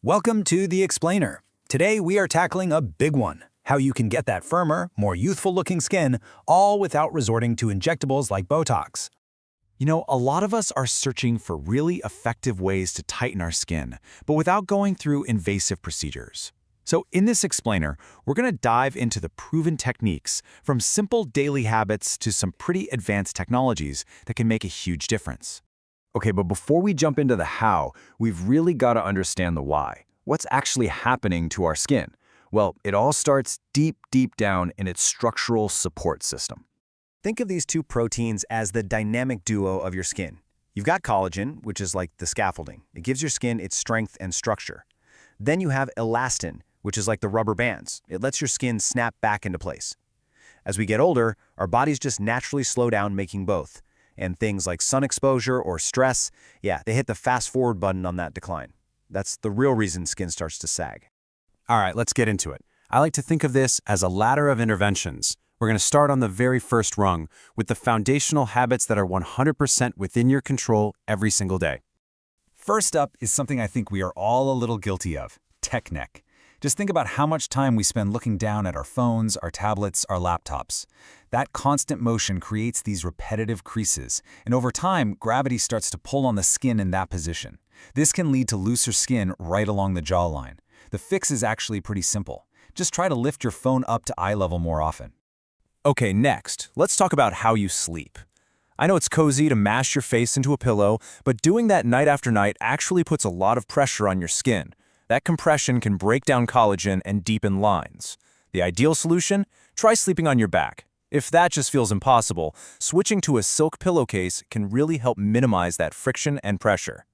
Welcome to The Explainer. Today we are tackling a big one, how you can get that firmer, more youthful-looking skin, all without resorting to injectables like Botox. You know, a lot of us are searching for really effective ways to tighten our skin, but without going through invasive procedures. So in this explainer, we're going to dive into the proven techniques, from simple daily habits to some pretty advanced technologies that can make a huge difference. Okay, but before we jump into the how, we've really got to understand the why. What's actually happening to our skin? Well, it all starts deep down in its structural support system. Think of these two proteins as the dynamic duo of your skin. You've got collagen, which is like the scaffolding. It gives your skin its strength and structure. Then you have elastin, which is like the rubber bands. It lets your skin snap back into place. As we get older, our bodies just naturally slow down making both. And things like sun exposure or stress, they hit the fast forward button on that decline. That's the real reason skin starts to sag. All right, let's get into it. I like to think of this as a ladder of interventions. We're going to start on the very first rung with the foundational habits that are 100% within your control every single day. First up is something I think we are all a little guilty of: tech neck. Just think about how much time we spend looking down at our phones, our tablets, our laptops. That constant motion creates these repetitive creases, and over time, gravity starts to pull on the skin in that position. This can lead to looser skin right along the jawline. The fix is actually pretty simple. Just try to lift your phone up to eye level more often. Okay, next, let's talk about how you sleep. I know it's cozy to mash your face into a pillow, but doing that night after night actually puts a lot of pressure on your skin. That compression can break down collagen and deepen lines. The ideal solution? Try sleeping on your back. If that just feels impossible, switching to a silk pillowcase can really help minimize that friction and pressure.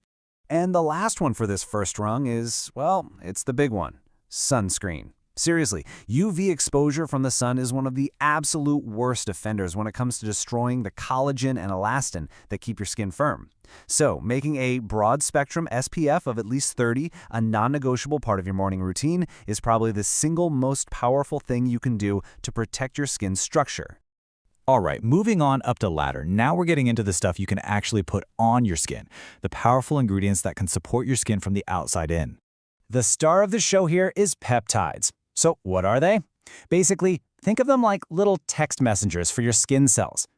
And the last one for this first rung is, well, it's the big one: sunscreen. Seriously, UV exposure from the sun is one of the absolute worst offenders when it comes to destroying the collagen and elastin that keep your skin firm. So, making a broad-spectrum SPF of at least 30 a non-negotiable part of your morning routine is probably the single most powerful thing you can do to protect your skin's structure. All right, moving on up the ladder, now we're getting into the stuff you can actually put on your skin, the powerful ingredients that can support your skin from the outside in. The star of the show here is peptides. So what are they? Basically, think of them like little text messengers for your skin cells.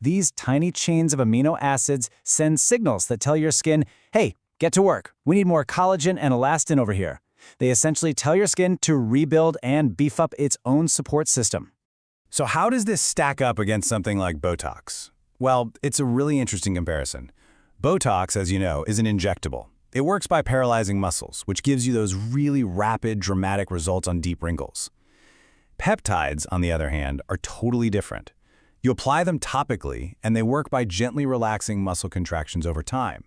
These tiny chains of amino acids send signals that tell your skin, hey, get to work. We need more collagen and elastin over here. They essentially tell your skin to rebuild and beef up its own support system. So how does this stack up against something like Botox? Well, it's a really interesting comparison. Botox, as you know, is an injectable. It works by paralyzing muscles, which gives you those really rapid, dramatic results on deep wrinkles. Peptides, on the other hand, are totally different. You apply them topically, and they work by gently relaxing muscle contractions over time.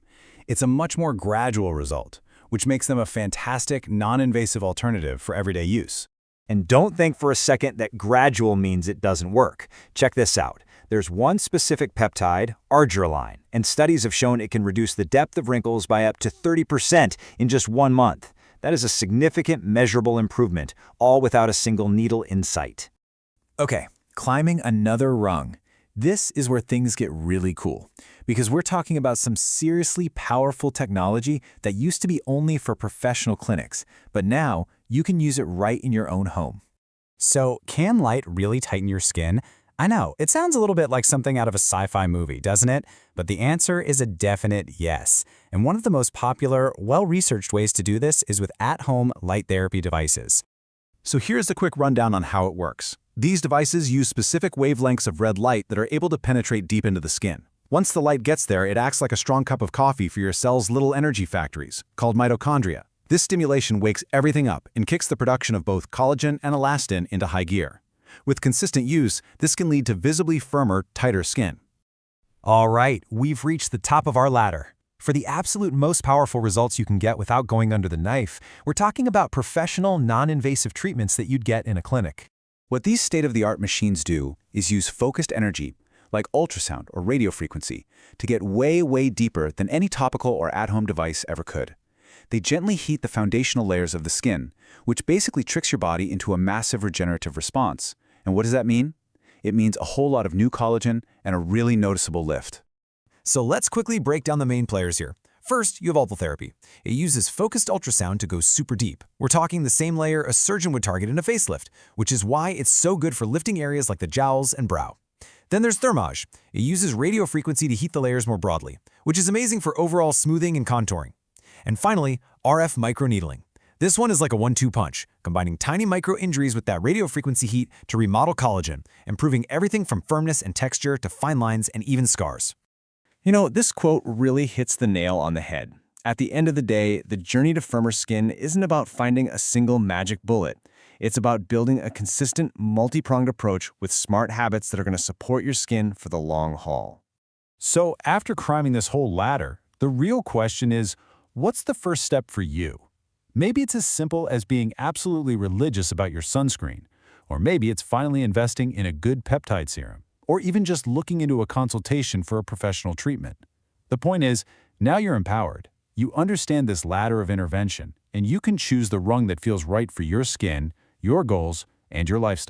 It's a much more gradual result, which makes them a fantastic, non-invasive alternative for everyday use. And don't think for a second that gradual means it doesn't work. Check this out. There's one specific peptide, arginine, and studies have shown it can reduce the depth of wrinkles by up to 30% in just 1 month. That is a significant, measurable improvement, all without a single needle in sight. Okay, climbing another rung. This is where things get really cool, because we're talking about some seriously powerful technology that used to be only for professional clinics, but now you can use it right in your own home. So, can light really tighten your skin? I know, it sounds a little bit like something out of a sci-fi movie, doesn't it? But the answer is a definite yes. And one of the most popular, well-researched ways to do this is with at-home light therapy devices. So here's a quick rundown on how it works. These devices use specific wavelengths of red light that are able to penetrate deep into the skin. Once the light gets there, it acts like a strong cup of coffee for your cell's little energy factories, called mitochondria. This stimulation wakes everything up and kicks the production of both collagen and elastin into high gear. With consistent use, this can lead to visibly firmer, tighter skin. All right, we've reached the top of our ladder. For the absolute most powerful results you can get without going under the knife, we're talking about professional, non-invasive treatments that you'd get in a clinic. What these state-of-the-art machines do is use focused energy, like ultrasound or radio frequency, to get way deeper than any topical or at-home device ever could. They gently heat the foundational layers of the skin, which basically tricks your body into a massive regenerative response. And what does that mean? It means a whole lot of new collagen and a really noticeable lift. So let's quickly break down the main players here. First, you have ultratherapy. It uses focused ultrasound to go super deep. We're talking the same layer a surgeon would target in a facelift, which is why it's so good for lifting areas like the jowls and brow. Then there's thermage. It uses radio frequency to heat the layers more broadly, which is amazing for overall smoothing and contouring. And finally, RF microneedling. This one is like a 1-2 punch, combining tiny micro-injuries with that radio frequency heat to remodel collagen, improving everything from firmness and texture to fine lines and even scars. You know, this quote really hits the nail on the head. At the end of the day, the journey to firmer skin isn't about finding a single magic bullet. It's about building a consistent, multi-pronged approach with smart habits that are going to support your skin for the long haul. So after climbing this whole ladder, the real question is, what's the first step for you? Maybe it's as simple as being absolutely religious about your sunscreen, or maybe it's finally investing in a good peptide serum, or even just looking into a consultation for a professional treatment. The point is, now you're empowered. You understand this ladder of intervention, and you can choose the rung that feels right for your skin, your goals, and your lifestyle.